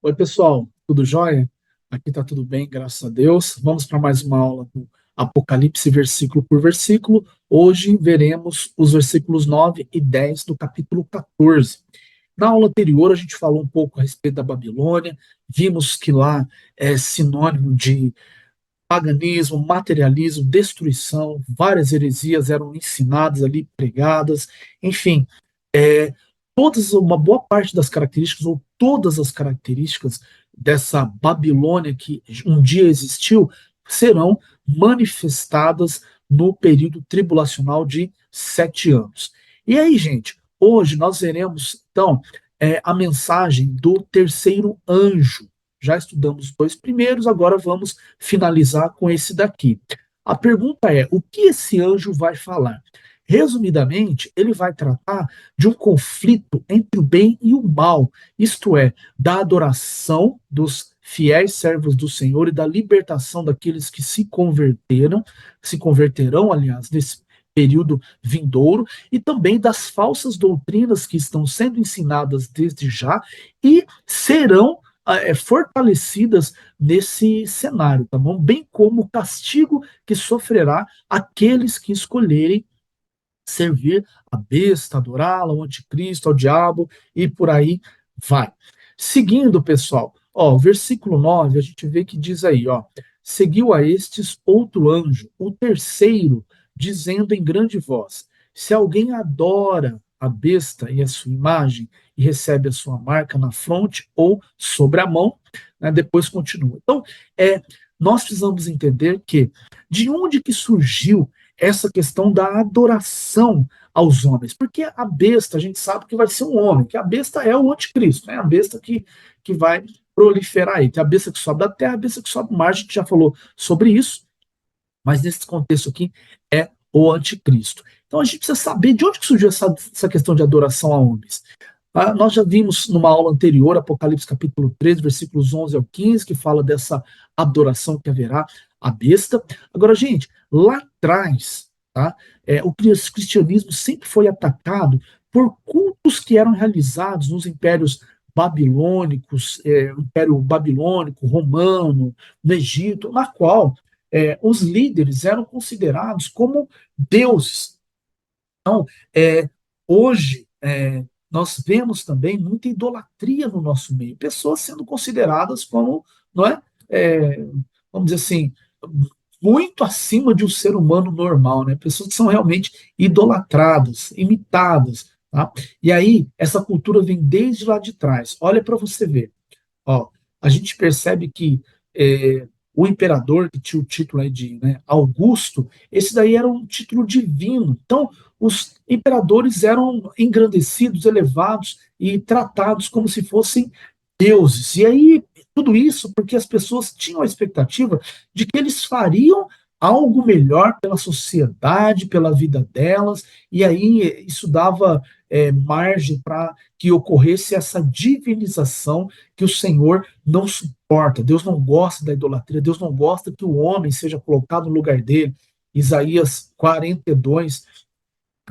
Oi, pessoal, tudo jóia? Aqui tá tudo bem, graças a Deus. Vamos para mais uma aula do Apocalipse, versículo por versículo. Hoje veremos os versículos 9 e 10 do capítulo 14. Na aula anterior, a gente falou um pouco a respeito da Babilônia, vimos que lá é sinônimo de paganismo, materialismo, destruição, várias heresias eram ensinadas ali, pregadas, enfim, é, uma boa parte das características, ou todas as características dessa Babilônia que um dia existiu, serão manifestadas no período tribulacional de 7 anos. E aí, gente, hoje nós veremos, então, a mensagem do terceiro anjo. Já estudamos os dois primeiros, agora vamos finalizar com esse daqui. A pergunta é: o que esse anjo vai falar? Resumidamente, ele vai tratar de um conflito entre o bem e o mal, isto é, da adoração dos fiéis servos do Senhor e da libertação daqueles que se converterão, aliás, nesse período vindouro, e também das falsas doutrinas que estão sendo ensinadas desde já e serão fortalecidas nesse cenário, tá bom? Bem como o castigo que sofrerá aqueles que escolherem servir a besta, adorá-la, ao anticristo, ao diabo e por aí vai. Seguindo, pessoal, ó, o versículo 9, a gente vê que diz aí, ó, seguiu a estes outro anjo, o terceiro, dizendo em grande voz: se alguém adora a besta e a sua imagem e recebe a sua marca na fronte ou sobre a mão, né, depois continua. Então, nós precisamos entender que de onde que surgiu essa questão da adoração aos homens, porque a besta, a gente sabe que vai ser um homem, que a besta é o anticristo, né? A besta que vai proliferar aí, tem a besta que sobe da terra, a besta que sobe do mar, a gente já falou sobre isso, mas nesse contexto aqui é o anticristo. Então a gente precisa saber de onde que surgiu essa questão de adoração a homens. Nós já vimos numa aula anterior, Apocalipse capítulo 13, versículos 11 ao 15, que fala dessa adoração que haverá à besta. Agora, gente, lá atrás, tá, o cristianismo sempre foi atacado por cultos que eram realizados nos impérios babilônicos, Império Babilônico, Romano, no Egito, na qual os líderes eram considerados como deuses. Então, hoje, nós vemos também muita idolatria no nosso meio, pessoas sendo consideradas como, não é, é, vamos dizer assim, muito acima de um ser humano normal, né? Pessoas que são realmente idolatradas, imitadas, tá? E aí, essa cultura vem desde lá de trás. Olha para você ver. Ó, a gente percebe que o imperador, que tinha o título aí de, né, Augusto, esse daí era um título divino. Então, os imperadores eram engrandecidos, elevados e tratados como se fossem deuses. E aí, tudo isso porque as pessoas tinham a expectativa de que eles fariam algo melhor pela sociedade, pela vida delas, e aí isso dava margem para que ocorresse essa divinização que o Senhor não suporta. Deus não gosta da idolatria, Deus não gosta que o homem seja colocado no lugar dele. Isaías 42,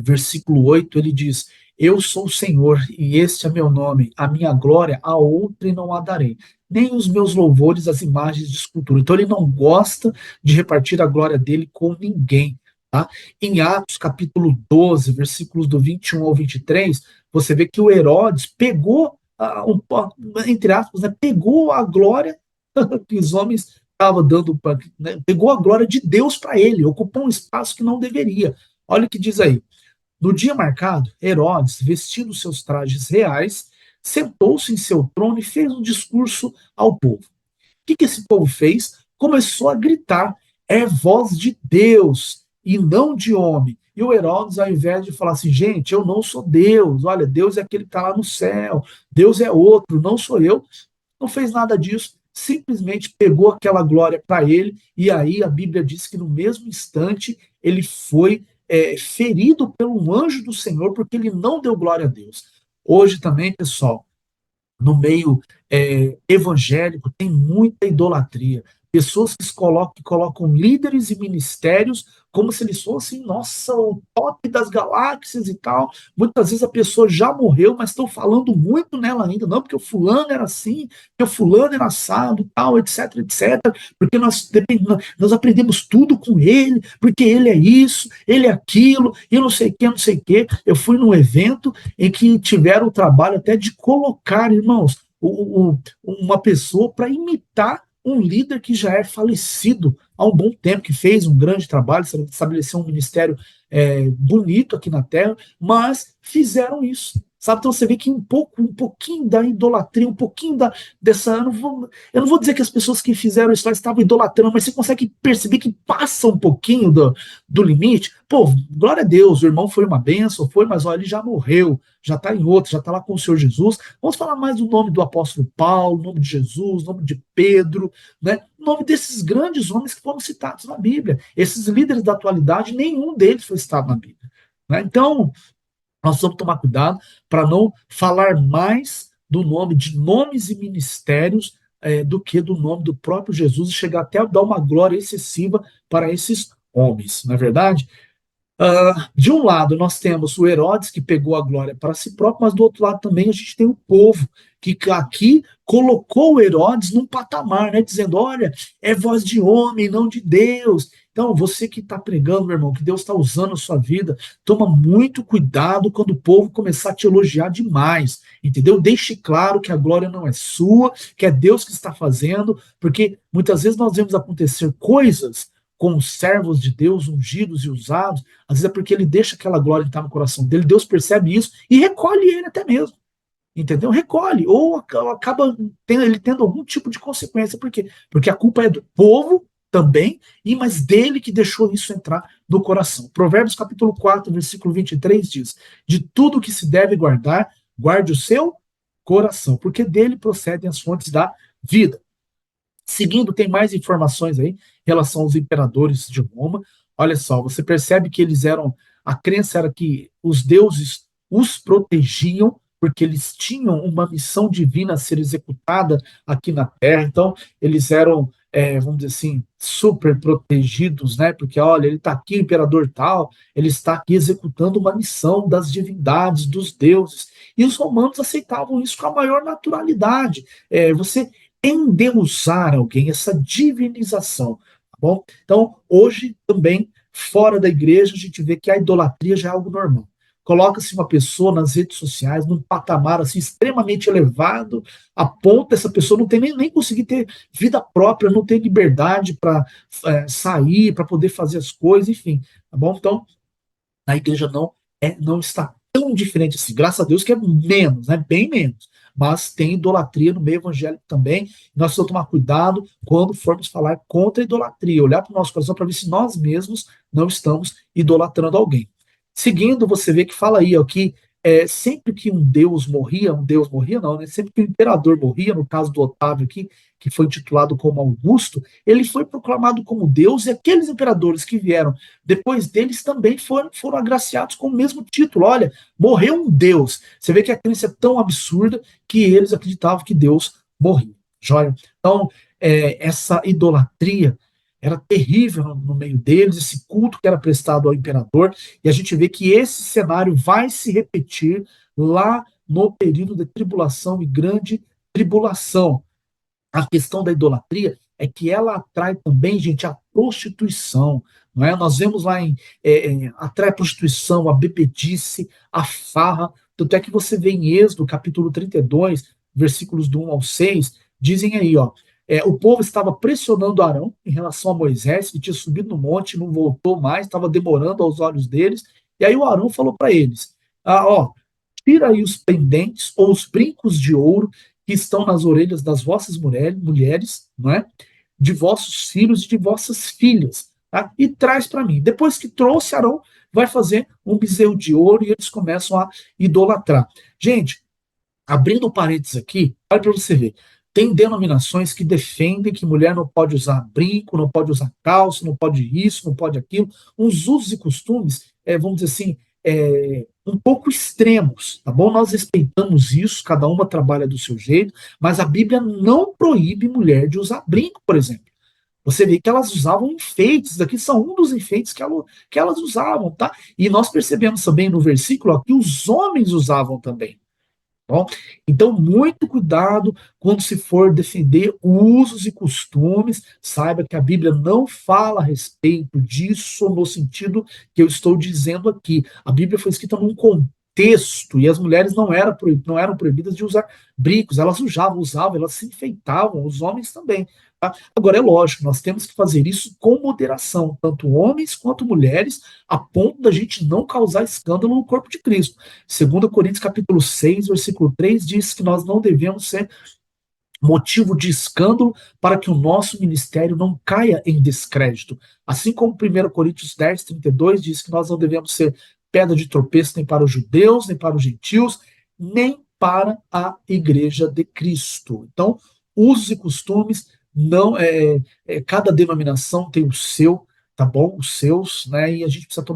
versículo 8, ele diz: eu sou o Senhor e este é meu nome, a minha glória a outrem não a darei, nem os meus louvores às imagens de escultura. Então ele não gosta de repartir a glória dele com ninguém. Tá? Em Atos capítulo 12, versículos do 21 ao 23, você vê que o Herodes pegou, entre aspas, né, pegou a glória que os homens estavam dando, né, pegou a glória de Deus para ele, ocupou um espaço que não deveria. Olha o que diz aí. No dia marcado, Herodes, vestindo seus trajes reais, sentou-se em seu trono e fez um discurso ao povo. O que esse povo fez? Começou a gritar: é voz de Deus e não de homem. E o Herodes, ao invés de falar assim: gente, eu não sou Deus, olha, Deus é aquele que está lá no céu, Deus é outro, não sou eu, não fez nada disso, simplesmente pegou aquela glória para ele, e aí a Bíblia diz que no mesmo instante ele foi ferido pelo anjo do Senhor, porque ele não deu glória a Deus. Hoje também, pessoal, no meio evangélico tem muita idolatria. pessoas que colocam líderes e ministérios como se eles fossem, nossa, o top das galáxias e tal. Muitas vezes a pessoa já morreu, mas estão falando muito nela ainda, não, porque o fulano era assim, porque o fulano era assado e tal, etc, etc, porque nós aprendemos tudo com ele, porque ele é isso, ele é aquilo, e eu não sei o que, não sei o que. Eu fui num evento em que tiveram o trabalho até de colocar, irmãos, uma pessoa para imitar um líder que já é falecido há um bom tempo, que fez um grande trabalho, estabeleceu um ministério bonito aqui na Terra, mas fizeram isso. Sabe, então você vê que um pouquinho da idolatria, um pouquinho dessa. Eu não vou dizer que as pessoas que fizeram isso lá estavam idolatrando, mas você consegue perceber que passa um pouquinho do limite. Pô, glória a Deus, o irmão foi uma bênção, foi, mas olha, ele já morreu, já está em outra, já está lá com o Senhor Jesus. Vamos falar mais do nome do apóstolo Paulo, o nome de Jesus, o nome de Pedro, né? O nome desses grandes homens que foram citados na Bíblia. Esses líderes da atualidade, nenhum deles foi citado na Bíblia. Né? Então, nós precisamos tomar cuidado para não falar mais do nome de nomes e ministérios do que do nome do próprio Jesus e chegar até a dar uma glória excessiva para esses homens, não é verdade? De um lado, nós temos o Herodes, que pegou a glória para si próprio, mas do outro lado também a gente tem o povo, que aqui colocou o Herodes num patamar, né, dizendo: olha, é voz de homem, não de Deus. Então, você que está pregando, meu irmão, que Deus está usando a sua vida, toma muito cuidado quando o povo começar a te elogiar demais, entendeu? Deixe claro que a glória não é sua, que é Deus que está fazendo, porque muitas vezes nós vemos acontecer coisas com os servos de Deus, ungidos e usados, às vezes é porque ele deixa aquela glória estar no coração dele, Deus percebe isso e recolhe ele até mesmo, entendeu? Recolhe, ou acaba ele tendo algum tipo de consequência, por quê? Porque a culpa é do povo também, mas dele que deixou isso entrar no coração. Provérbios capítulo 4, versículo 23 diz: de tudo que se deve guardar, guarde o seu coração, porque dele procedem as fontes da vida. Seguindo, tem mais informações aí em relação aos imperadores de Roma. Olha só, você percebe que eles eram. A crença era que os deuses os protegiam, porque eles tinham uma missão divina a ser executada aqui na Terra. Então, eles eram, vamos dizer assim, super protegidos, né? Porque, olha, ele está aqui, o imperador tal, ele está aqui executando uma missão das divindades, dos deuses. E os romanos aceitavam isso com a maior naturalidade. Você endeusar alguém, essa divinização, tá bom? Então, hoje também, fora da igreja, a gente vê que a idolatria já é algo normal. Coloca-se uma pessoa nas redes sociais num patamar assim extremamente elevado, a ponto dessa pessoa não ter nem conseguir ter vida própria, não ter liberdade para sair, para poder fazer as coisas, enfim, tá bom? Então, a igreja não está tão diferente assim. Graças a Deus que é menos, né? Bem menos. Mas tem idolatria no meio evangélico também. Nós precisamos tomar cuidado quando formos falar contra a idolatria, olhar para o nosso coração para ver se nós mesmos não estamos idolatrando alguém. Seguindo, você vê que fala aí, ó, que sempre que um deus morria não, né? Sempre que o imperador morria, no caso do Otávio aqui, que foi intitulado como Augusto, ele foi proclamado como Deus, e aqueles imperadores que vieram depois deles também foram agraciados com o mesmo título. Olha, morreu um Deus. Você vê que a crença é tão absurda que eles acreditavam que Deus morria. Joia? Então, essa idolatria era terrível no meio deles, esse culto que era prestado ao imperador, e a gente vê que esse cenário vai se repetir lá no período de tribulação e grande tribulação. A questão da idolatria é que ela atrai também, gente, a prostituição. Não é? Nós vemos lá atrai a prostituição, a bebedice, a farra. Tanto é que você vê em Êxodo, capítulo 32, versículos do 1 ao 6, dizem aí, ó, o povo estava pressionando Arão em relação a Moisés, que tinha subido no monte, não voltou mais, estava demorando aos olhos deles. E aí o Arão falou para eles: ó, tira aí os pendentes ou os brincos de ouro que estão nas orelhas das vossas mulheres, não é? De vossos filhos e de vossas filhas, tá? E traz para mim. Depois que trouxe, Arão vai fazer um bezerro de ouro e eles começam a idolatrar. Gente, abrindo um parênteses aqui, olha para você ver. Tem denominações que defendem que mulher não pode usar brinco, não pode usar calça, não pode isso, não pode aquilo. Uns usos e costumes, vamos dizer assim, um pouco extremos, tá bom? Nós respeitamos isso, cada uma trabalha do seu jeito, mas a Bíblia não proíbe mulher de usar brinco, por exemplo. Você vê que elas usavam enfeites, daqui são um dos enfeites que elas usavam, tá? E nós percebemos também no versículo ó, que os homens usavam também. Bom, então, muito cuidado quando se for defender usos e costumes. Saiba que a Bíblia não fala a respeito disso no sentido que eu estou dizendo aqui. A Bíblia foi escrita num contexto e as mulheres não eram proibidas de usar brincos, elas usavam, elas se enfeitavam, os homens também. Tá? Agora, é lógico, nós temos que fazer isso com moderação, tanto homens quanto mulheres, a ponto da gente não causar escândalo no corpo de Cristo. 2 Coríntios capítulo 6, versículo 3 diz que nós não devemos ser motivo de escândalo para que o nosso ministério não caia em descrédito. Assim como 1 Coríntios 10, 32 diz que nós não devemos ser pedra de tropeço nem para os judeus, nem para os gentios, nem para a igreja de Cristo. Então, usos e costumes, não cada denominação tem o seu, tá bom? Os seus, né? E a gente precisa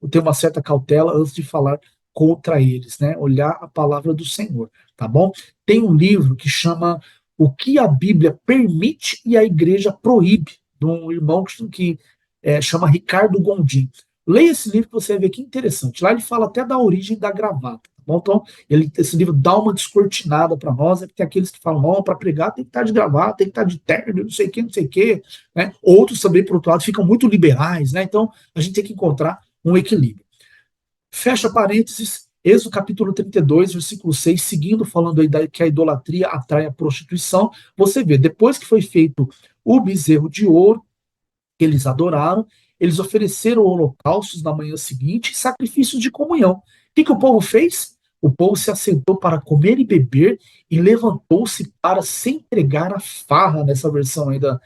ter uma certa cautela antes de falar contra eles, né? Olhar a palavra do Senhor, tá bom? Tem um livro que chama O que a Bíblia permite e a igreja proíbe, de um irmão que chama Ricardo Gondim. Leia esse livro que você vai ver que interessante. Lá ele fala até da origem da gravata. Tá bom? Então, esse livro dá uma descortinada para nós, é que tem aqueles que falam, não, para pregar tem que estar de gravata, tem que estar de terno, não sei o que, não sei o que. Né? Outros também, por outro lado, ficam muito liberais. Né? Então, a gente tem que encontrar um equilíbrio. Fecha parênteses, Êxodo capítulo 32, versículo 6, seguindo falando aí que a idolatria atrai a prostituição, você vê, depois que foi feito o bezerro de ouro, que eles adoraram, eles ofereceram holocaustos na manhã seguinte e sacrifícios de comunhão. O que o povo fez? O povo se assentou para comer e beber e levantou-se para se entregar à farra, nessa versão aí da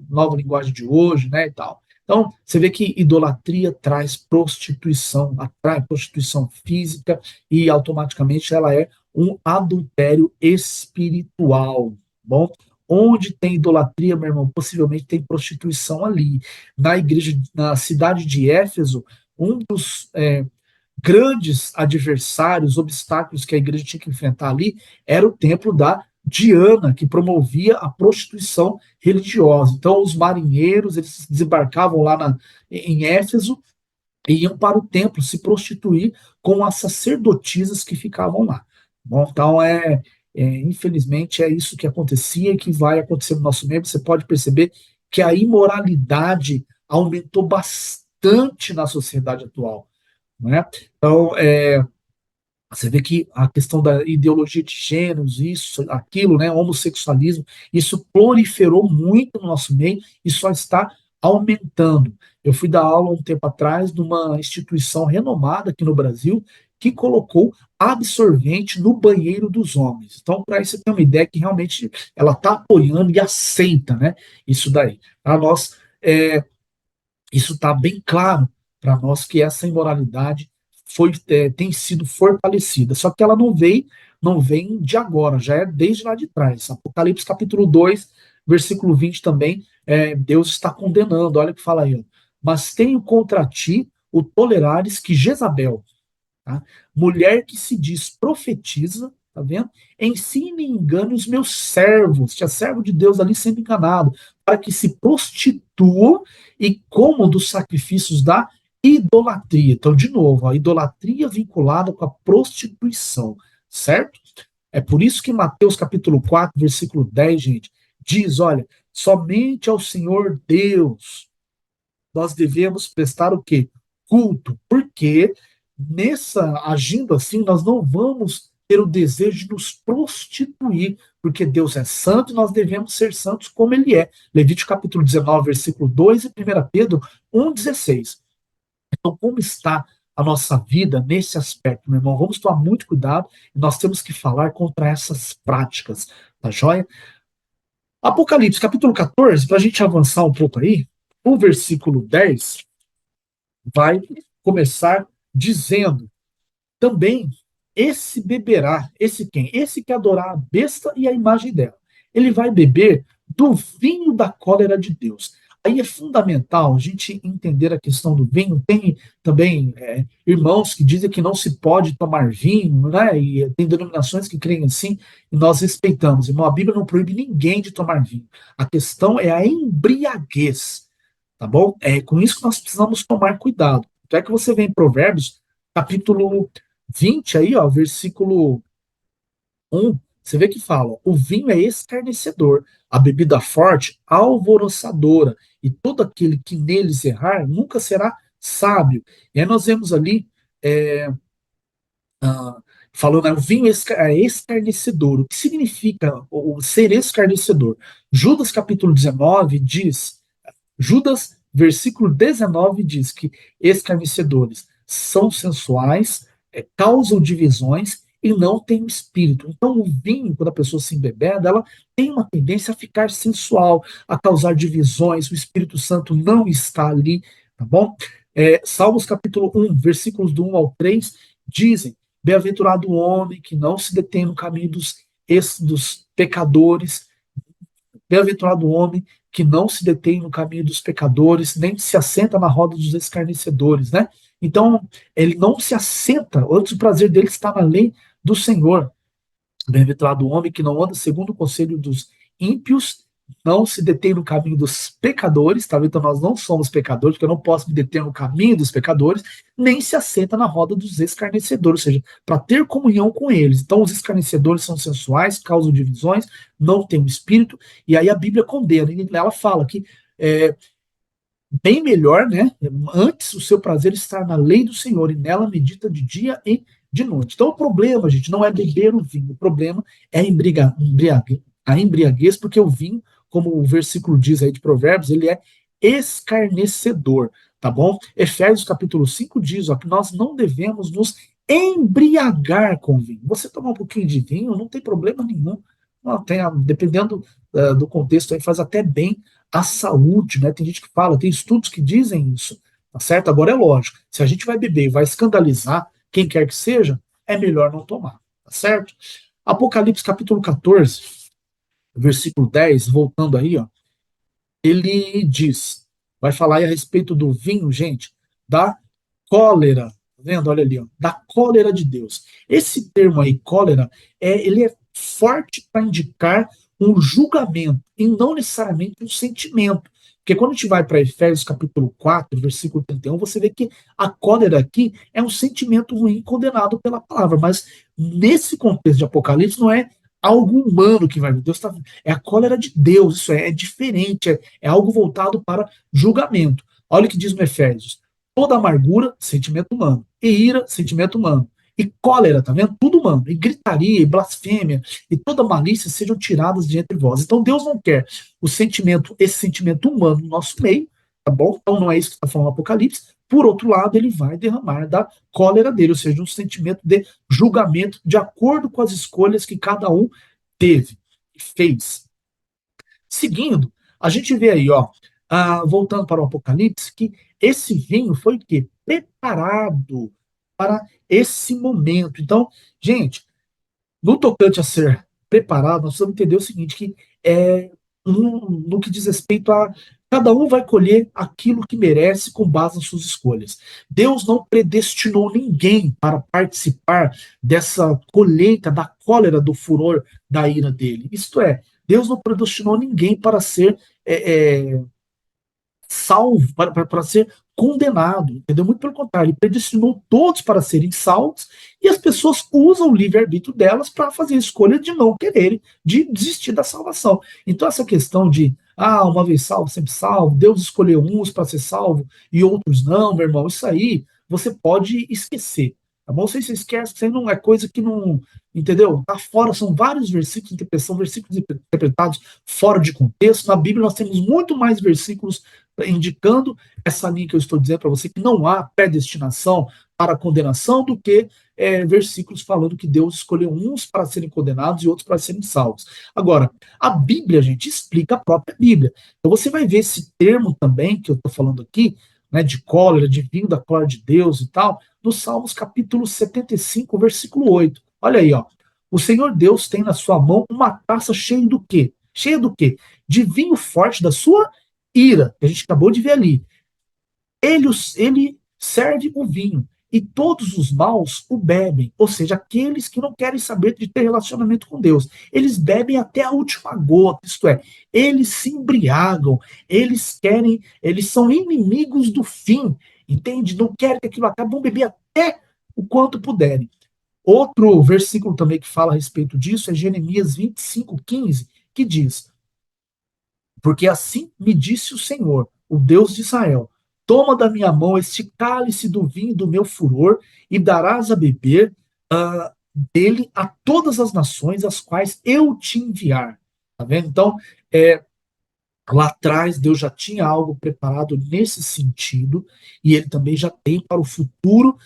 nova linguagem de hoje, né, e tal. Então, você vê que idolatria traz prostituição, atrai prostituição física e automaticamente ela é um adultério espiritual. Bom, onde tem idolatria, meu irmão, possivelmente tem prostituição ali. Na igreja, na cidade de Éfeso, um dos grandes adversários, obstáculos que a igreja tinha que enfrentar ali, era o templo da Diana, que promovia a prostituição religiosa. Então, os marinheiros, eles desembarcavam lá em Éfeso e iam para o templo se prostituir com as sacerdotisas que ficavam lá. Bom, então, infelizmente, é isso que acontecia e que vai acontecer no nosso meio. Você pode perceber que a imoralidade aumentou bastante na sociedade atual. Né? Então, você vê que a questão da ideologia de gêneros, isso, aquilo, né, homossexualismo, isso proliferou muito no nosso meio e só está aumentando. Eu fui dar aula um tempo atrás numa instituição renomada aqui no Brasil que colocou absorvente no banheiro dos homens. Então, para isso você ter uma ideia que realmente ela está apoiando e aceita, né, isso daí. Para nós, isso está bem claro para nós que essa imoralidade tem sido fortalecida. Só que ela não vem de agora, já é desde lá de trás. Apocalipse capítulo 2, versículo 20 também, Deus está condenando. Olha o que fala aí. Ó. Mas tenho contra ti o tolerares que Jezabel, tá? Mulher que se diz profetiza, tá vendo? Ensine e engane os meus servos, tinha servo de Deus ali sendo enganado, para que se prostituam e comam dos sacrifícios da idolatria. Então, de novo, a idolatria vinculada com a prostituição, certo? É por isso que Mateus capítulo 4, versículo 10, gente, diz, olha, somente ao Senhor Deus nós devemos prestar o quê? Culto, porque agindo assim, nós não vamos ter o desejo de nos prostituir, porque Deus é santo e nós devemos ser santos como ele é. Levítico capítulo 19, versículo 2 e 1 Pedro 1,16. Então, como está a nossa vida nesse aspecto, meu irmão? Vamos tomar muito cuidado e nós temos que falar contra essas práticas, tá joia? Apocalipse capítulo 14, para a gente avançar um pouco aí, o versículo 10 vai começar dizendo também: esse beberá, esse quem? Esse que adorar a besta e a imagem dela. Ele vai beber do vinho da cólera de Deus, Aí é fundamental a gente entender a questão do vinho. Tem também irmãos que dizem que não se pode tomar vinho, né? E tem denominações que creem assim, e nós respeitamos. Irmão, a Bíblia não proíbe ninguém de tomar vinho. A questão é a embriaguez, tá bom? É com isso que nós precisamos tomar cuidado. Até que você vê em Provérbios, capítulo 20, aí, ó, versículo 1, você vê que fala: o vinho é escarnecedor, a bebida forte, alvoroçadora, e todo aquele que neles errar nunca será sábio. E aí nós vemos ali, é, ah, falando, né, o vinho é escarnecedor. O que significa o ser escarnecedor? Judas capítulo 19 diz, Judas, versículo 19, diz que escarnecedores são sensuais, causam divisões e não têm espírito. Então, o vinho, quando a pessoa se embebeda, ela tem uma tendência a ficar sensual, a causar divisões, o Espírito Santo não está ali, tá bom? Salmos capítulo 1, versículos do 1 ao 3, dizem: bem-aventurado o homem que não se detém no caminho dos pecadores, bem-aventurado o homem que não se detém no caminho dos pecadores, nem se assenta na roda dos escarnecedores, né? Então, ele não se assenta, antes o prazer dele está na lei do Senhor. Bem-aventurado o homem que não anda segundo o conselho dos ímpios, não se detém no caminho dos pecadores, tá vendo? Então nós não somos pecadores, porque eu não posso me deter no caminho dos pecadores, nem se assenta na roda dos escarnecedores, ou seja, para ter comunhão com eles. Então os escarnecedores são sensuais, causam divisões, não têm um espírito, e aí a Bíblia condena, e ela fala que é, bem melhor, né? Antes o seu prazer estar na lei do Senhor e nela medita de dia e de noite. Então o problema, gente, não é beber o vinho, o problema é a embriaguez, porque o vinho, como o versículo diz aí de Provérbios, ele é escarnecedor, tá bom? Efésios capítulo 5 diz, ó, que nós não devemos nos embriagar com vinho. Você tomar um pouquinho de vinho, não tem problema nenhum. Não, tem, dependendo do contexto, aí faz até bem à saúde, né? Tem gente que fala, tem estudos que dizem isso, tá certo? Agora é lógico, se a gente vai beber e vai escandalizar quem quer que seja, é melhor não tomar, tá certo? Apocalipse capítulo 14, versículo 10, voltando aí, ó, ele diz, vai falar aí a respeito do vinho, gente, da cólera, tá vendo? Olha ali, ó, da cólera de Deus. Esse termo aí, cólera, ele é forte para indicar um julgamento e não necessariamente um sentimento. Porque quando a gente vai para Efésios capítulo 4, versículo 31, você vê que a cólera aqui é um sentimento ruim condenado pela palavra, mas nesse contexto de Apocalipse não é algo humano que vai vir. Deus tá, é a cólera de Deus, isso é diferente, é algo voltado para julgamento. Olha o que diz no Efésios: toda amargura, sentimento humano, e ira, sentimento humano, e cólera, tá vendo? Tudo humano, e gritaria, e blasfêmia, e toda malícia sejam tiradas de entre vós. Então Deus não quer esse sentimento humano no nosso meio, tá bom? Então não é isso que está falando o Apocalipse. Por outro lado, ele vai derramar da cólera dele, ou seja, um sentimento de julgamento de acordo com as escolhas que cada um teve e fez. Seguindo, a gente vê aí, ó, voltando para o Apocalipse, que esse vinho foi o quê? Preparado para esse momento. Então, gente, no tocante a ser preparado, nós precisamos entender o seguinte, que no que diz respeito a cada um vai colher aquilo que merece com base nas suas escolhas. Deus não predestinou ninguém para participar dessa colheita da cólera, do furor, da ira dele. Isto é, Deus não predestinou ninguém para ser salvo, para ser condenado, entendeu? Muito pelo contrário, ele predestinou todos para serem salvos e as pessoas usam o livre-arbítrio delas para fazer a escolha de não quererem, de desistir da salvação. Então, essa questão de, uma vez salvo, sempre salvo, Deus escolheu uns para ser salvo e outros não, meu irmão, isso aí você pode esquecer. Tá bom? Se você esquece, isso aí não é coisa que não. Entendeu? Tá fora, são vários versículos, são versículos interpretados fora de contexto. Na Bíblia nós temos muito mais versículos indicando essa linha que eu estou dizendo para você, que não há predestinação para a condenação, do que versículos falando que Deus escolheu uns para serem condenados e outros para serem salvos. Agora, a Bíblia, gente, explica a própria Bíblia. Então você vai ver esse termo também que eu estou falando aqui, né, de cólera, de vinho da cólera de Deus e tal, no Salmos capítulo 75, versículo 8. Olha aí, ó. O Senhor Deus tem na sua mão uma taça cheia do quê? Cheia do quê? De vinho forte da sua ira, que a gente acabou de ver ali, ele serve o vinho, e todos os maus o bebem, ou seja, aqueles que não querem saber de ter relacionamento com Deus, eles bebem até a última gota, isto é, eles se embriagam, eles são inimigos do fim, entende? Não querem que aquilo acabe, vão beber até o quanto puderem. Outro versículo também que fala a respeito disso é Jeremias 25:15, que diz: porque assim me disse o Senhor, o Deus de Israel: toma da minha mão este cálice do vinho do meu furor e darás a beber dele a todas as nações as quais eu te enviar. Tá vendo? Então, é, lá atrás, Deus já tinha algo preparado nesse sentido, e ele também já tem para o futuro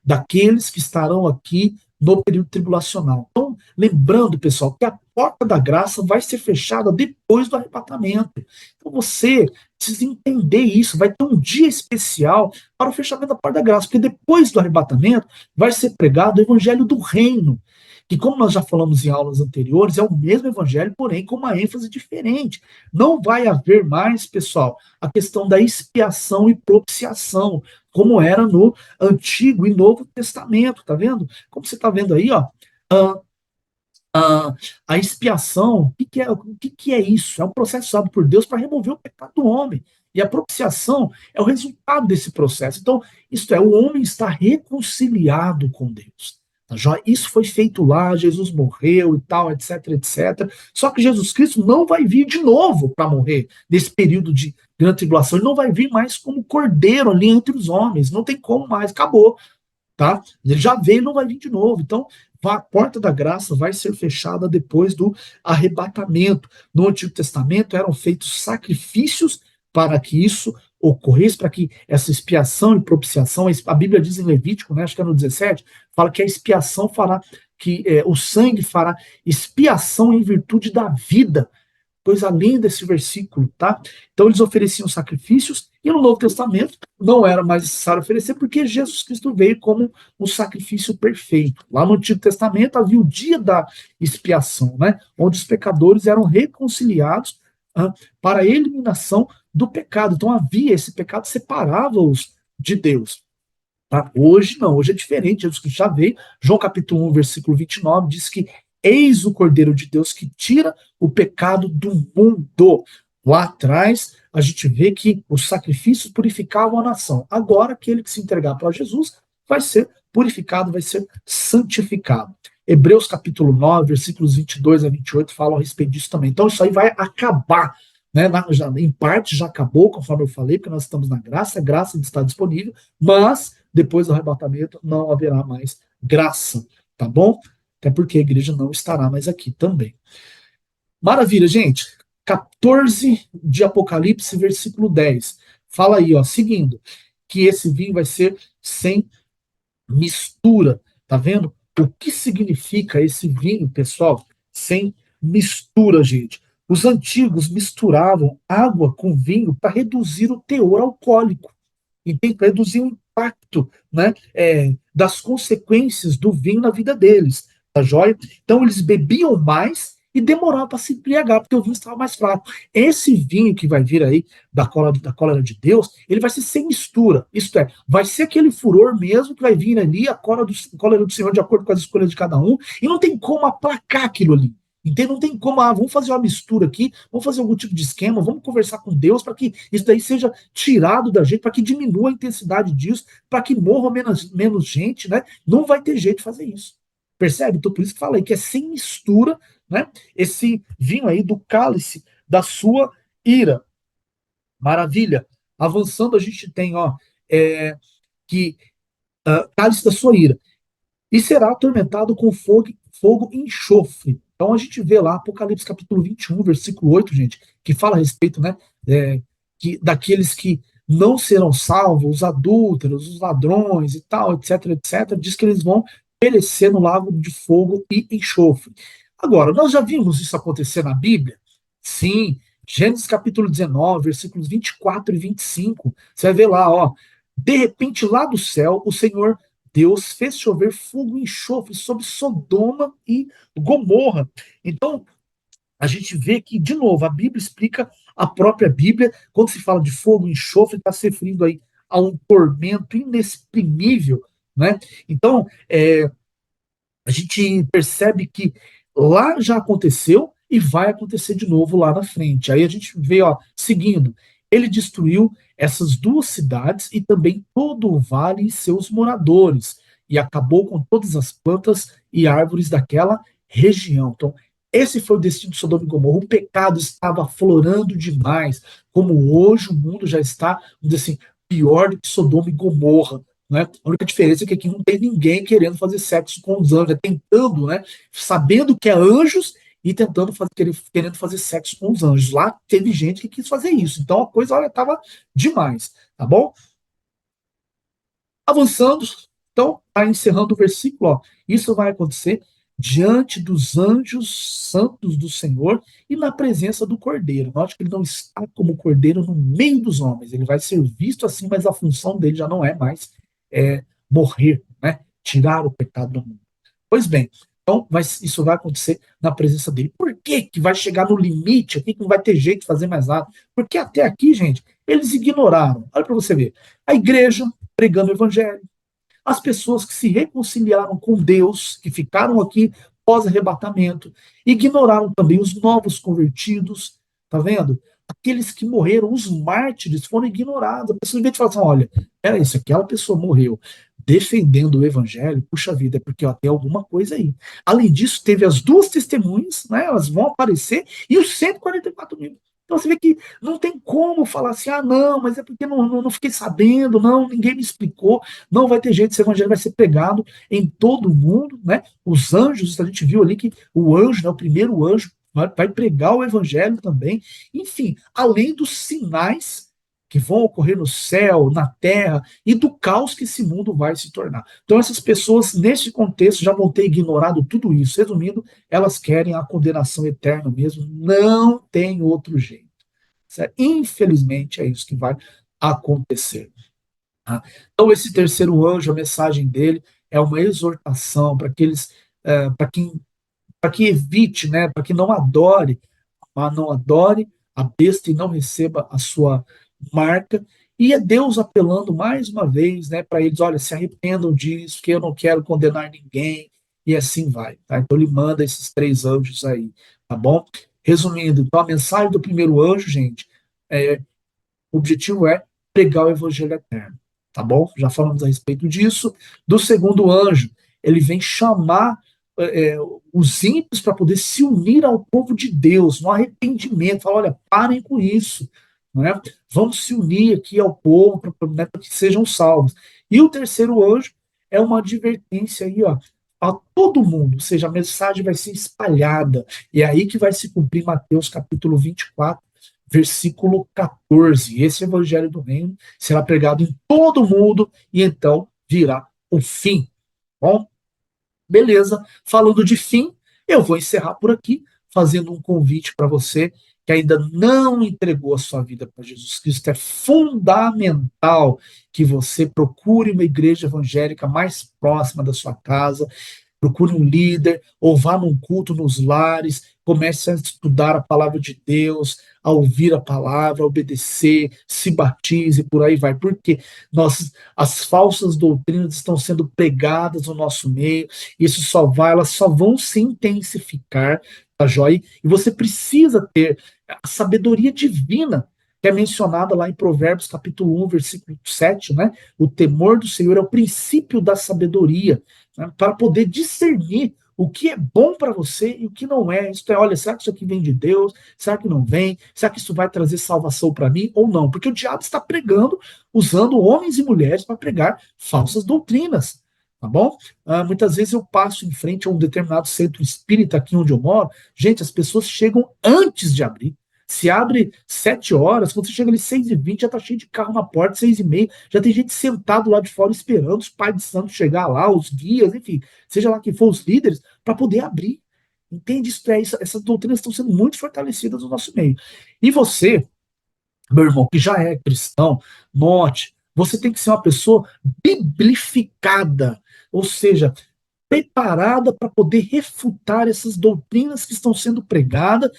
daqueles que estarão aqui no período tribulacional. Então, lembrando, pessoal, que a porta da graça vai ser fechada depois do arrebatamento. Então, você precisa entender isso. Vai ter um dia especial para o fechamento da porta da graça, porque depois do arrebatamento vai ser pregado o evangelho do reino, que, como nós já falamos em aulas anteriores, é o mesmo evangelho, porém com uma ênfase diferente. Não vai haver mais, pessoal, a questão da expiação e propiciação, como era no Antigo e Novo Testamento, tá vendo? Como você está vendo aí, ó, a, a expiação, o que é isso? É um processo usado por Deus para remover o pecado do homem. E a propiciação é o resultado desse processo. Então, isto é, o homem está reconciliado com Deus. Tá joia? Isso foi feito lá, Jesus morreu e tal, etc, etc. Só que Jesus Cristo não vai vir de novo para morrer nesse período de grande tribulação. Ele não vai vir mais como cordeiro ali entre os homens. Não tem como mais, acabou. Tá? Ele já veio e não vai vir de novo. Então, a porta da graça vai ser fechada depois do arrebatamento. No Antigo Testamento eram feitos sacrifícios para que isso ocorresse, para que essa expiação e propiciação, a Bíblia diz em Levítico, né, acho que é no 17, fala que a expiação fará, que o sangue fará expiação em virtude da vida, coisa linda esse versículo, tá? Então eles ofereciam sacrifícios e no Novo Testamento não era mais necessário oferecer porque Jesus Cristo veio como um sacrifício perfeito. Lá no Antigo Testamento havia o dia da expiação, né? Onde os pecadores eram reconciliados para a eliminação do pecado. Então havia esse pecado separava-os de Deus. Tá? Hoje não, hoje é diferente, Jesus Cristo já veio. João capítulo 1, versículo 29 diz que eis o Cordeiro de Deus que tira o pecado do mundo. Lá atrás, a gente vê que os sacrifícios purificavam a nação. Agora, aquele que se entregar para Jesus vai ser purificado, vai ser santificado. Hebreus capítulo 9, versículos 22 a 28 falam a respeito disso também. Então, isso aí vai acabar. Né? Em parte já acabou, conforme eu falei, porque nós estamos na graça, a graça está disponível, mas depois do arrebatamento não haverá mais graça, tá bom? Até porque a igreja não estará mais aqui também. Maravilha, gente. 14 de Apocalipse, versículo 10. Fala aí, ó, seguindo, que esse vinho vai ser sem mistura. Tá vendo? O que significa esse vinho, pessoal? Sem mistura, gente. Os antigos misturavam água com vinho para reduzir o teor alcoólico. Entende? Para reduzir o impacto, né, das consequências do vinho na vida deles, tá joia? Então eles bebiam mais e demoravam para se embriagar, porque o vinho estava mais fraco. Esse vinho que vai vir aí da cólera de Deus, ele vai ser sem mistura, isto é, vai ser aquele furor mesmo que vai vir ali, a cólera do Senhor de acordo com as escolhas de cada um, e não tem como aplacar aquilo ali. Entende? Não tem como, vamos fazer uma mistura aqui, vamos fazer algum tipo de esquema, vamos conversar com Deus para que isso daí seja tirado da gente, para que diminua a intensidade disso, para que morra menos gente, né? Não vai ter jeito de fazer isso. Percebe? Então, por isso que falei que é sem mistura, né? Esse vinho aí do cálice da sua ira. Maravilha. Avançando, a gente tem, ó, que cálice da sua ira e será atormentado com fogo e enxofre. Então a gente vê lá Apocalipse capítulo 21, versículo 8, gente, que fala a respeito, né, daqueles que não serão salvos, os adúlteros, os ladrões e tal, etc, etc, diz que eles vão perecer no lago de fogo e enxofre. Agora, nós já vimos isso acontecer na Bíblia? Sim, Gênesis capítulo 19, versículos 24 e 25, você vai ver lá, ó, de repente lá do céu, o Senhor Deus fez chover fogo e enxofre sobre Sodoma e Gomorra. Então, a gente vê que, de novo, a Bíblia explica, a própria Bíblia, quando se fala de fogo, enxofre, está se referindo aí a um tormento inexprimível, né? Então, a gente percebe que lá já aconteceu e vai acontecer de novo lá na frente. Aí a gente vê, ó, seguindo, ele destruiu essas duas cidades e também todo o vale e seus moradores, e acabou com todas as plantas e árvores daquela região. Então, esse foi o destino de Sodoma e Gomorra. O pecado estava aflorando demais, como hoje o mundo já está, vamos dizer assim, pior do que Sodoma e Gomorra, né? A única diferença é que aqui não tem ninguém querendo fazer sexo com os anjos, tentando, né? Sabendo que é anjos e tentando fazer, querendo fazer sexo com os anjos. Lá teve gente que quis fazer isso. Então a coisa, olha, estava demais, tá bom? Avançando, então, tá encerrando o versículo, ó. Isso vai acontecer diante dos anjos santos do Senhor e na presença do Cordeiro. Note que ele não está como Cordeiro no meio dos homens. Ele vai ser visto assim, mas a função dele já não é mais morrer, né? Tirar o pecado do mundo. Pois bem, então isso vai acontecer na presença dele. Por que, que vai chegar no limite aqui que não vai ter jeito de fazer mais nada? Porque até aqui, gente, eles ignoraram. Olha para você ver. A igreja pregando o evangelho, as pessoas que se reconciliaram com Deus, que ficaram aqui pós-arrebatamento, ignoraram também os novos convertidos, tá vendo? Aqueles que morreram, os mártires, foram ignorados. A pessoa, em vez de falar assim, olha, era isso, aquela pessoa morreu defendendo o evangelho, puxa vida, é porque ó, tem alguma coisa aí. Além disso, teve as duas testemunhas, né, elas vão aparecer, e os 144 mil. Então você vê que não tem como falar assim, ah, não, mas é porque não fiquei sabendo, não, ninguém me explicou, não vai ter jeito, esse evangelho vai ser pregado em todo o mundo, né? Os anjos, a gente viu ali que o anjo, né, o primeiro anjo, vai pregar o evangelho também, enfim, além dos sinais que vão ocorrer no céu, na terra, e do caos que esse mundo vai se tornar. Então, essas pessoas, nesse contexto, já vão ter ignorado tudo isso. Resumindo, elas querem a condenação eterna mesmo, não tem outro jeito. Infelizmente, é isso que vai acontecer. Tá? Então, esse terceiro anjo, a mensagem dele é uma exortação para aqueles, para que evite, né, para que não adore, mas não adore a besta e não receba a sua marca. E é Deus apelando mais uma vez, né, para eles, olha, se arrependam disso, que eu não quero condenar ninguém, e assim vai. Tá? Então ele manda esses três anjos aí, tá bom? Resumindo, então a mensagem do primeiro anjo, gente, o objetivo é pregar o evangelho eterno, tá bom? Já falamos a respeito disso. Do segundo anjo, ele vem chamar é, os ímpios para poder se unir ao povo de Deus, no arrependimento. Fala, olha, parem com isso, não é? Vamos se unir aqui ao povo para, né, para que sejam salvos. E o terceiro anjo é uma advertência aí, ó, a todo mundo, ou seja, a mensagem vai ser espalhada. E é aí que vai se cumprir Mateus capítulo 24, versículo 14. Esse evangelho do reino será pregado em todo o mundo e então virá o fim. Bom, beleza. Falando de fim, eu vou encerrar por aqui, fazendo um convite para você que ainda não entregou a sua vida para Jesus Cristo. É fundamental que você procure uma igreja evangélica mais próxima da sua casa, procure um líder, ou vá num culto nos lares, comece a estudar a palavra de Deus, a ouvir a palavra, a obedecer, se batize, por aí vai. Porque as falsas doutrinas estão sendo pregadas no nosso meio, isso elas só vão se intensificar, tá joia? E você precisa ter a sabedoria divina, que é mencionada lá em Provérbios capítulo 1, versículo 7, né? O temor do Senhor é o princípio da sabedoria, né? Para poder discernir o que é bom para você e o que não é. Isso é, olha, será que isso aqui vem de Deus? Será que não vem? Será que isso vai trazer salvação para mim ou não? Porque o diabo está pregando, usando homens e mulheres para pregar falsas doutrinas. Tá bom? Muitas vezes eu passo em frente a um determinado centro espírita aqui onde eu moro. Gente, as pessoas chegam antes de abrir. Se abre 7 horas, quando você chega ali 6h20, já tá cheio de carro na porta, 6h30, já tem gente sentado lá de fora esperando os pais de santo chegar lá, os guias, enfim, seja lá quem for os líderes, para poder abrir. Entende? Isso, essas doutrinas estão sendo muito fortalecidas no nosso meio. E você, meu irmão, que já é cristão, note, você tem que ser uma pessoa biblificada, ou seja, preparada para poder refutar essas doutrinas que estão sendo pregadas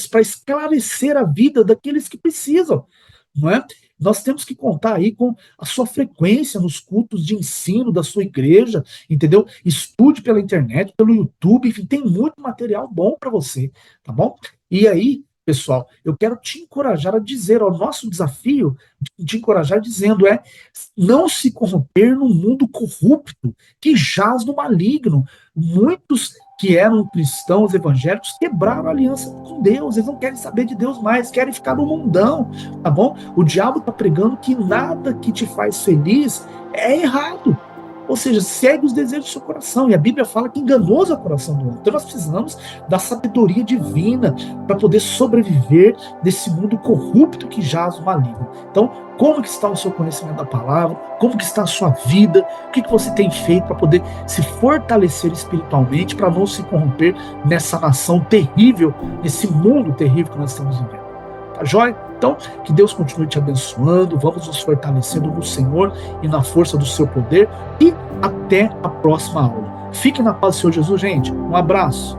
para esclarecer a vida daqueles que precisam, não é? Nós temos que contar aí com a sua frequência nos cultos de ensino da sua igreja, entendeu? Estude pela internet, pelo YouTube, enfim, tem muito material bom para você, tá bom? E aí, pessoal, eu quero te encorajar a dizer, ó, o nosso desafio, te encorajar dizendo não se corromper num mundo corrupto que jaz no maligno. Muitos que eram cristãos evangélicos quebraram a aliança com Deus, eles não querem saber de Deus mais, querem ficar no mundão, tá bom? O diabo está pregando que nada que te faz feliz é errado. Ou seja, segue os desejos do seu coração. E a Bíblia fala que enganoso é o coração do homem. Então nós precisamos da sabedoria divina para poder sobreviver desse mundo corrupto que jaz o maligno. Então, como que está o seu conhecimento da palavra? Como que está a sua vida? O que você tem feito para poder se fortalecer espiritualmente, para não se corromper nessa nação terrível, nesse mundo terrível que nós estamos vivendo? Tá joia? Então, que Deus continue te abençoando, vamos nos fortalecendo no Senhor e na força do seu poder, e até a próxima aula. Fique na paz do Senhor Jesus, gente. Um abraço.